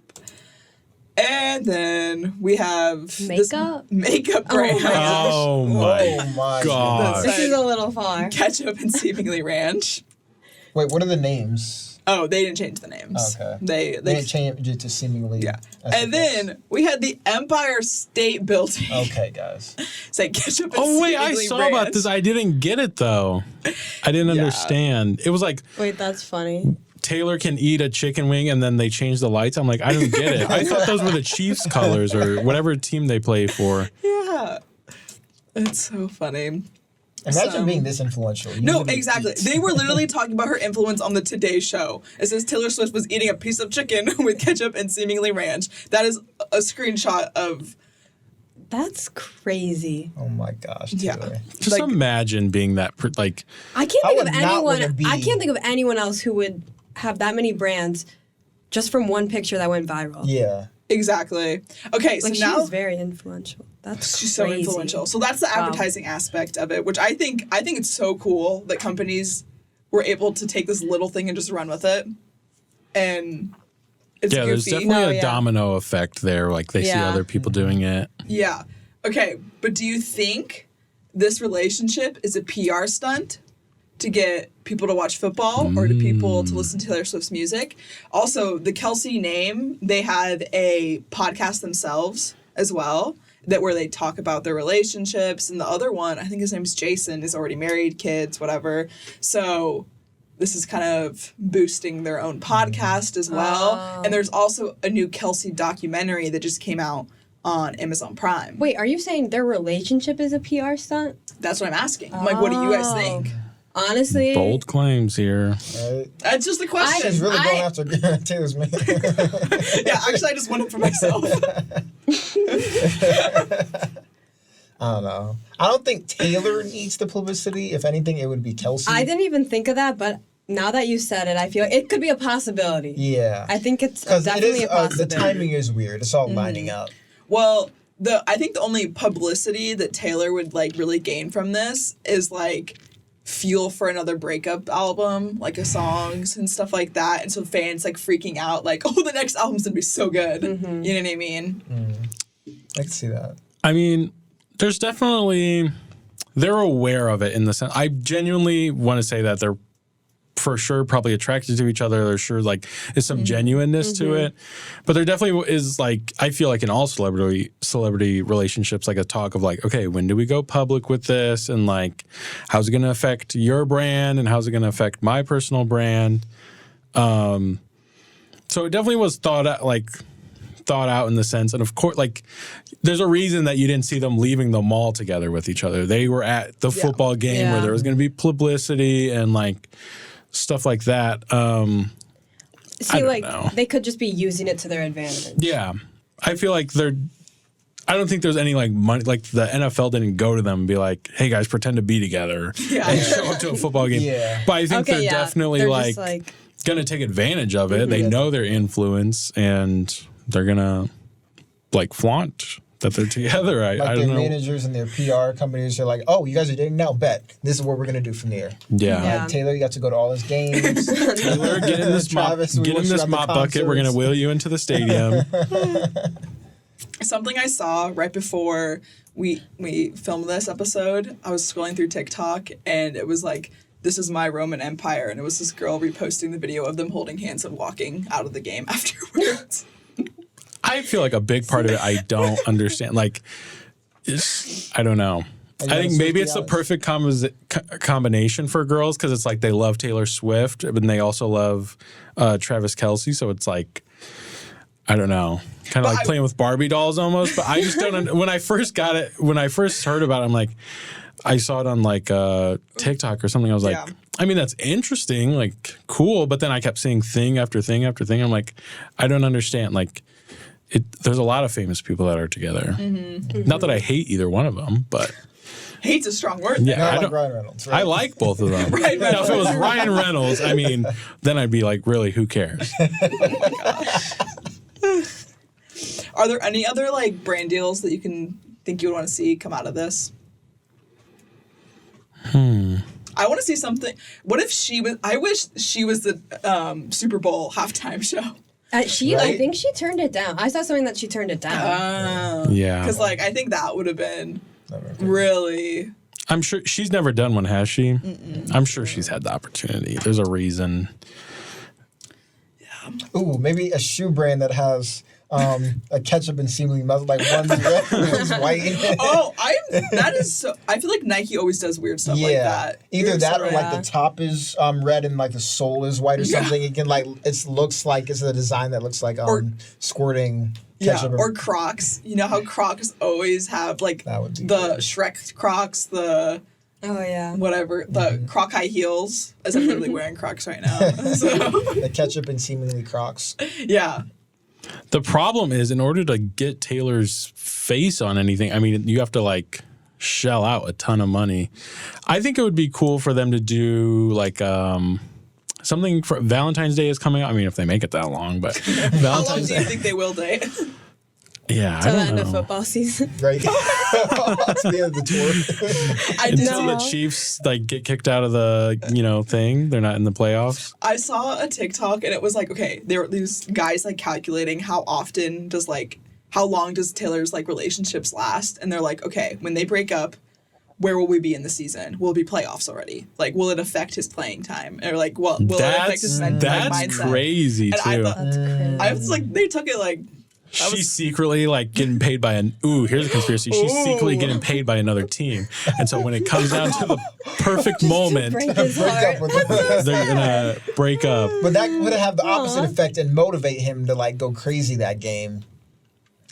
And then we have this Makeup? makeup brand. Oh my Oh my God. This is a little far. Ketchup and seemingly ranch. Wait, what are the names? Oh, they didn't change the names. Okay. They They changed it to seemingly. yeah. as And the then we had the Empire State Building. Okay, guys. Say ketchup and Oh wait, I seemingly saw ranch. about this. I didn't get it though. I didn't understand. It was like Wait, that's funny. Taylor can eat a chicken wing and then they change the lights. I'm like, I don't get it. I thought those were the Chiefs colors or whatever team they play for. Yeah. It's so funny. Imagine So- being this influential. You No, literally exactly. eat. They were literally talking about her influence on the Today Show. It says Taylor Swift was eating a piece of chicken with ketchup and seemingly ranch. That is a screenshot of That's crazy. Oh my gosh. Yeah. Taylor. Just Like- imagine being that, like, I can't I think would of not anyone. wanna be- I can't think of anyone else who would have that many brands just from one picture that went viral. Yeah. exactly. Okay, so Like now she's very influential. That's she's so crazy. influential. So that's the Wow. advertising aspect of it, which I think it's so cool that companies were able to take this little thing and just run with it. And it's yeah, there's goofy. definitely No, a yeah. domino effect there. Like they see Yeah. other people doing it. Yeah. Okay, but do you think this relationship is a PR stunt to get people to watch football or to people to listen to Taylor Swift's music? Also, the Kelce name, they have a podcast themselves as well where they talk about their relationships. And the other one, I think his name's Jason, is already married, kids, whatever. So this is kind of boosting their own podcast as well. Oh. And there's also a new Kelce documentary that just came out on Amazon Prime. Wait, are you saying their relationship is a PR stunt? That's what I'm asking. I'm like, what do you guys think? Honestly, Bold claims here. Right? That's just the question. She's really going after Taylor's man. Yeah, actually, I just want it for myself. I don't know. I don't think Taylor needs the publicity. If anything, it would be Kelce. I didn't even think of that, but now that you said it, I feel it could be a possibility. Yeah. I think it's Because it definitely is, a possibility. the timing is weird. It's all lining up. Well, I think the only publicity that Taylor would like really gain from this is like fuel for another breakup album, like a songs and stuff like that. And so fans like freaking out, like, oh, the next album's gonna be so good. Mm-hmm. You know what I mean? I can see that. I mean, there's definitely, they're aware of it in the sense. I genuinely want to say that they're for sure probably attracted to each other. There's sure like is some genuineness to it, but there definitely is like, I feel like in all celebrity relationships, like a talk of like, okay, when do we go public with this, and like how's it going to affect your brand and how's it going to affect my personal brand. So it definitely was thought out in the sense, and of course, like there's a reason that you didn't see them leaving the mall together with each other. They were at the football game where there was going to be publicity and like stuff like that. See, like they could just be using it to their advantage. Yeah, I feel like I don't think there's any like money. Like the NFL didn't go to them and be like, "Hey guys, pretend to be together and show up to a football game." Yeah. But I think they're definitely They're like, gonna take advantage of it. They know their influence and they're gonna like flaunt that they're together. I Like don't their know. managers and their PR companies are like, oh, you guys are dating now? Bet. This is what we're going to do from here. Yeah. Like, Taylor, you got to go to all his games. Taylor, get in this mop, Travis, we get in wish you this at the mop bucket. We're going to concerts. wheel you into the stadium. Something I saw right before we filmed this episode, I was scrolling through TikTok and it was like, this is my Roman Empire. And it was this girl reposting the video of them holding hands and walking out of the game afterwards. I feel like a big part of it I don't understand. Like, I don't know. I think maybe it's the perfect combination for girls because it's like they love Taylor Swift, but they also love Travis Kelce. So it's like, I don't know, kind of like playing with Barbie dolls almost. But I just don't. When I first got it, when I first heard about it, I'm like, I saw it on like TikTok or something. I was like, I mean, that's interesting, like cool. But then I kept seeing thing after thing after thing. I'm like, I don't understand. Like, there's a lot of famous people that are together. Not that I hate either one of them, but hate's a strong word. Yeah, I like Ryan Reynolds. Right? I like both of them. Now, if it was Ryan Reynolds, I mean, then I'd be like, really, who cares? Are there any other like brand deals that you think you would want to see come out of this? I want to see something. What if she was? I wish she was the Super Bowl halftime show. I think she turned it down. I saw something that she turned it down. Yeah. Because like I think that would have been really. I'm sure she's never done one, has she? Mm-mm. I'm sure she's had the opportunity. There's a reason. Ooh, maybe a shoe brand that has a ketchup and seemingly melted, like one's red, one's white. That is so. I feel like Nike always does weird stuff like that. Either that or like the top is red and like the sole is white or something. It can like looks like it's a design that looks like squirting ketchup. Or Crocs. You know how Crocs always have like the Shrek Crocs, the whatever, the Croc high heels, as I'm literally wearing Crocs right now. The ketchup and seemingly Crocs. Yeah. The problem is, in order to get Taylor's face on anything, I mean, you have to like shell out a ton of money. I think it would be cool for them to do like something for Valentine's Day is coming up. I mean, if they make it that long, but Valentine's How long do you think they will date? Yeah, Till I the don't end know. of football season. Right. To the end of the tour. Until the Chiefs like get kicked out of the thing, they're not in the playoffs. I saw a TikTok and it was like, okay, there were these guys like calculating how long does Taylor's like relationships last, and they're like, okay, when they break up, where will we be in the season? Will it be playoffs already? Like, will it affect his playing time? Or like, will it affect his mindset? That's crazy too. I thought, I was like, they took it like. She's secretly like getting paid by here's a conspiracy. She's secretly getting paid by another team. And so when it comes down to the perfect moment, they're gonna break up. But that would have the opposite effect and motivate him to like go crazy that game.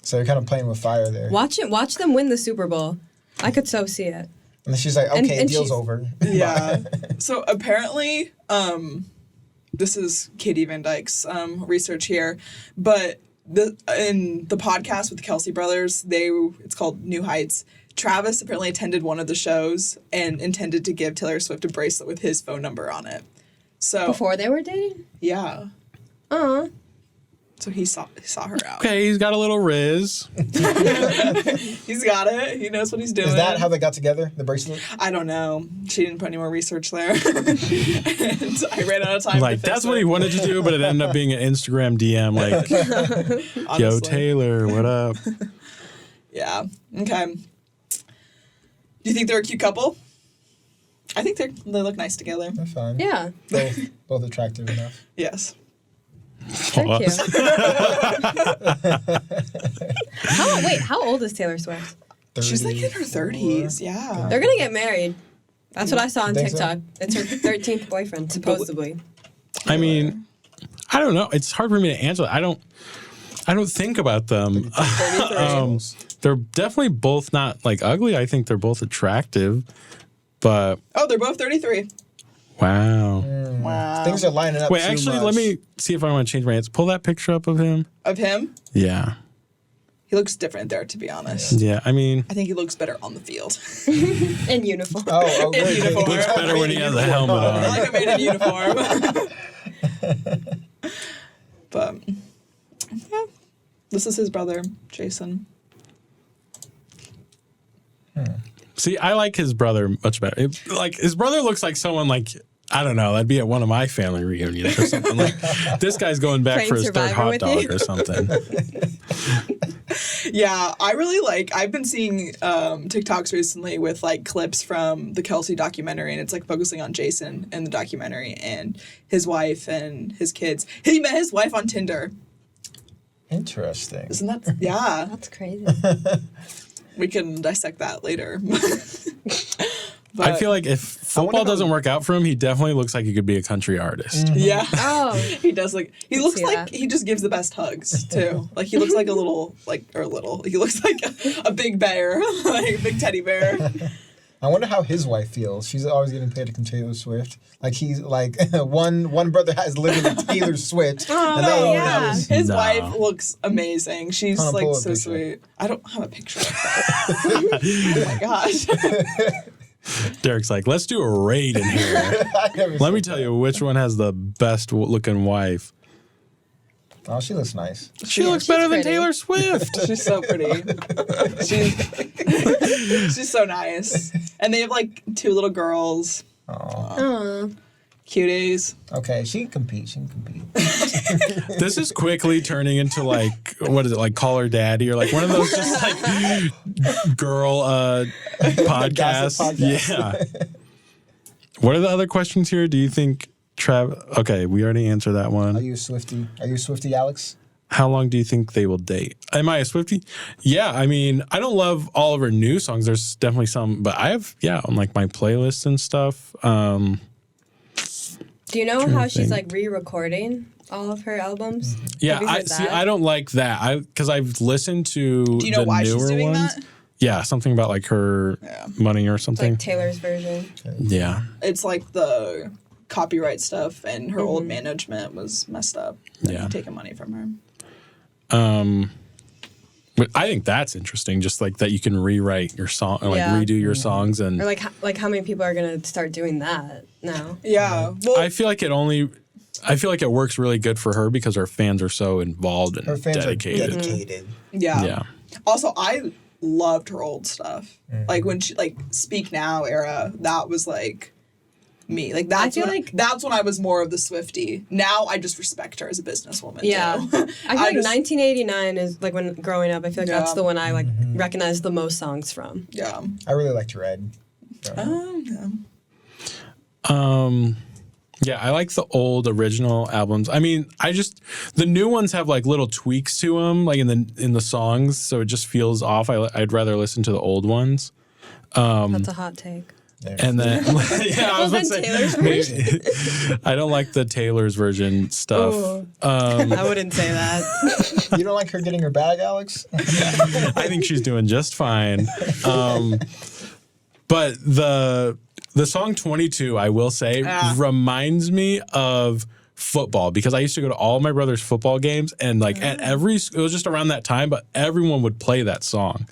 So they're kind of playing with fire there. Watch them win the Super Bowl. I could so see it. And then she's like, okay, and deal's over. Yeah. So apparently, this is Katie Van Dyke's research here, but in the podcast with the Kelce brothers, it's called New Heights. Travis apparently attended one of the shows and intended to give Taylor Swift a bracelet with his phone number on it. So before they were dating? Yeah. So So he saw her out. Okay, he's got a little riz. He's got it. He knows what he's doing. Is that how they got together? The bracelet? I don't know. She didn't put any more research there. And I ran out of time. Like, that's what he wanted to do, but it ended up being an Instagram DM. Like, yo, Honestly. Taylor, what up? Yeah. Okay. Do you think they're a cute couple? I think they look nice together. They're fine. Yeah. Both attractive enough. Yes. They're cute. How old is Taylor Swift? She's like in her 30s. Yeah. They're gonna get married. That's what I saw on Think so? TikTok. It's her 13th boyfriend, supposedly. I mean, I don't know. It's hard for me to answer. I don't think about them. They're definitely both not like ugly. I think they're both attractive, but Oh, they're both 33. wow. Wow. Things are lining up. Wait, too actually, much. let me see if I want to change my answer. Pull that picture up of him. Of him? Yeah. He looks different there, to be honest. Yeah. I mean, I think he looks better on the field. In uniform. Oh, In great. uniform. looks better when he has a helmet I on. like a man in uniform. But, yeah. This is his brother, Jason. See, I like his brother much better. Like, his brother looks like someone like, I don't know, that'd be at one of my family reunions or something. Like, this guy's going back Train for his third Survivor hot with dog you. or something. Yeah, I really like, I've been seeing TikToks recently with like clips from the Kelce documentary, and it's like focusing on Jason in the documentary and his wife and his kids. He met his wife on Tinder. Interesting. Isn't that, yeah, That's crazy. we can dissect that later. I But, feel like if football doesn't work out for him, he definitely looks like he could be a country artist. yeah. Oh. He does like, he looks see like that. he just gives the best hugs too. Like he looks like he looks like a big bear, like a big teddy bear. I wonder how his wife feels. She's always getting paired to Taylor Swift. Like he's like one brother has literally Taylor Swift. Oh, and the other one yeah. has His No. wife looks amazing. She's Hold on, like pull a so picture. sweet. I don't have a picture of her. Oh my gosh. Derek's like, let's do a raid in here. I've never Let seen me tell that. you which one has the best looking wife. Oh, she looks nice. She looks better than pretty. Taylor Swift. She's so pretty. She's so nice. And they have like 2 little girls. Oh. Cuties. Okay, she can compete. This is quickly turning into like, what is it, like Call Her Daddy or like one of those just like girl podcasts. Gossip podcasts. Yeah. What are the other questions here? Do you think okay, we already answered that Are one. you a Swiftie? Are you a Swiftie, Alex? How long do you think they will date? Am I a Swiftie? Yeah, I mean, I don't love all of her new songs. There's definitely some, but I have, on like my playlist and stuff. Do you know Trying to how she's think. like re-recording all of her albums? Yeah, Have you heard that? I don't like that. Because I've listened to Do you know the why newer she's doing ones. that? Yeah, something about like her money or It's something. like Taylor's version. Yeah. It's like the copyright stuff, and her old management was messed up. Yeah. Taking money from her. But I think that's interesting, just like that you can rewrite your song or like Yeah. redo your songs. And Or like how many people are gonna start doing that now? Yeah. Well, I feel like it works really good for her because her fans are so involved and Her fans dedicated. are dedicated. yeah. Yeah. Also, I loved her old stuff. Like when she like Speak Now era, that was like me. Like that's feel when, like- that's when I was more of the Swiftie. Now I just respect her as a businesswoman. Yeah. too. I feel like just- 1989 is like when growing up. I feel like that's Yeah. the one I like recognize the most songs from. Yeah. I really liked Red. Yeah. Yeah, I like the old original albums. I mean, the new ones have like little tweaks to them, like in the songs, so it just feels off. I'd rather listen to the old ones. That's a hot take. And then, yeah, I was about to say, Taylor's maybe- I don't like the Taylor's version stuff. Ooh. I wouldn't say that. You don't like her getting her bag, Alex? I think she's doing just fine. But the song 22, I will say, reminds me of football because I used to go to all my brother's football games and like it was just around that time, but everyone would play that song.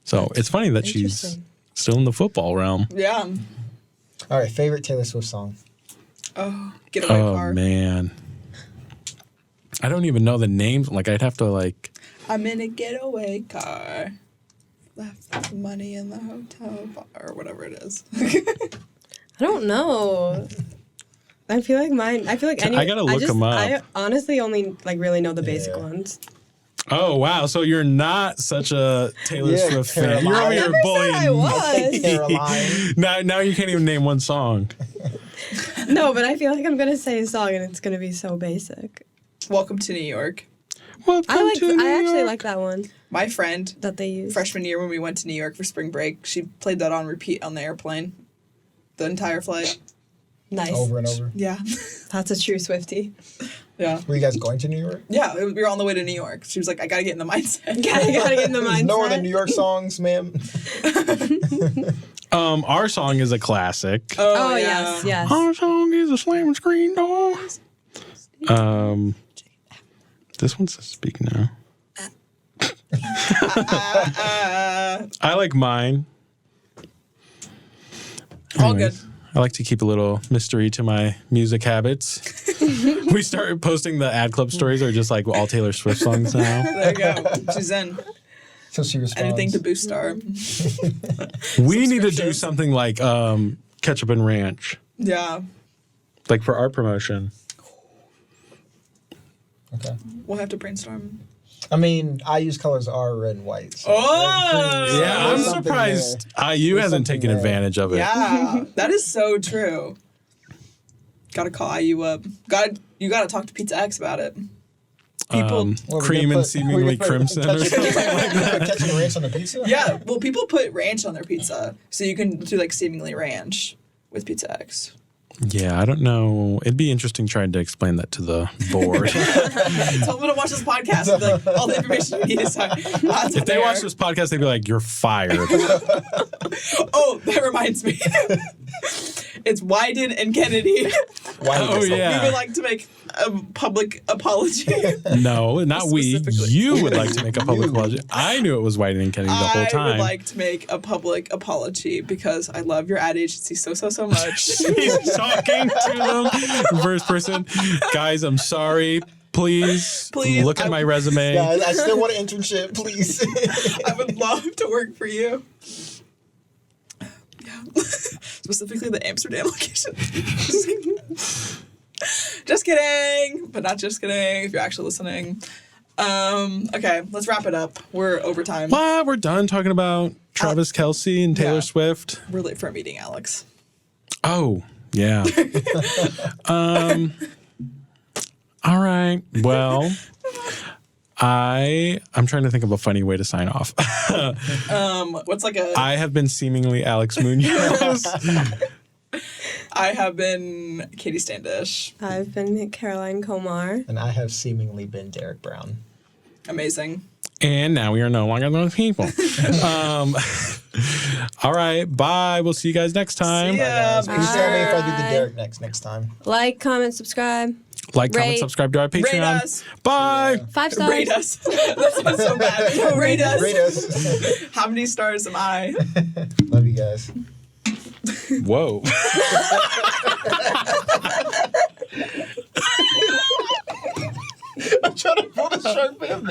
So it's funny that she's Interesting. still in the football realm. Yeah. All right, favorite Taylor Swift song? Oh, Get Away Oh Car. man. I don't even know the names. Like, I'd have to, like... I'm in a getaway car. Left the money in the hotel bar, or whatever it is. I don't know. I feel like I gotta look them up. I honestly only like really know the basic ones. Oh, wow. So you're not such a Taylor Swift fan. You're over here bullying. I was. Caroline. Now you can't even name one song. No, but I feel like I'm gonna say a song and it's gonna be so basic. Welcome to New York. I actually like that one My friend, that they used. freshman year when we went to New York for spring break, she played that on repeat on the airplane. The entire flight. Nice. Over and over. Yeah. That's a true Swiftie. Yeah. Were you guys going to New York? Yeah, we were on the way to New York. She was like, I gotta get in the mindset. Gotta get in the mindset. No other New York songs, ma'am. Our song is a classic. Oh yes. Our song is a slam screen door. This one says speak now. I like mine. All good. I like to keep a little mystery to my music habits. We started posting the ad club stories are just like all Taylor Swift songs now. There you go. She's in. So she responds. Anything to boost our. We need to do something like ketchup and ranch, Yeah. like for our promotion. Okay. We'll have to brainstorm. I mean, IU's colors are red and white. So Oh! Yeah, I'm There's something surprised IU There's hasn't something taken there. advantage of it. Yeah, that is so true. Gotta call IU up. You gotta talk to Pizza X about it. People, What, we Cream gonna and put- seemingly we gonna put crimson or ketchup- something like that. Ketchup and ranch on the pizza? yeah, well, people put ranch on their pizza, so you can do like seemingly ranch with Pizza X. Yeah, I don't know. It'd be interesting trying to explain that to the board. Tell them to watch this podcast. With, like, all the information you need is If they watch this podcast, they'd be like, "You're fired." Oh, that reminds me. It's Wyden and Kennedy. Oh, yeah. We would like to make a public apology. No, not we. Specifically. You would like to make a public apology. I knew it was White and Kennedy the whole I time. would like to make a public apology because I love your ad agency so much. He's talking to them. First person. Guys, I'm sorry. Please look at my resume. Yeah, I still want an internship, please. I would love to work for you. Yeah. Specifically the Amsterdam location. Just kidding. But not just kidding if you're actually listening. Okay, let's wrap it up. We're over time. Well, we're done talking about Travis Kelce and Taylor Yeah. Swift. We're late for a meeting, Alex. Oh, yeah. All right. Well, I'm trying to think of a funny way to sign off. What's like a... I have been seemingly Alex Munoz. I have been Katie Standish. I've been Caroline Komar. And I have seemingly been Derrick Brown. Amazing. And now we are no longer those people. All right. Bye. We'll see you guys next time. See ya. Please tell me if I do the Derrick next time. Like, comment, subscribe. Like, comment, Rate. subscribe to our Rate Patreon. us. Bye. 5 stars. Rate us. That sounds so bad. Yo, rate us. Rate us. How many stars am I? Love you guys. Whoa. I'm trying to pull the shark man.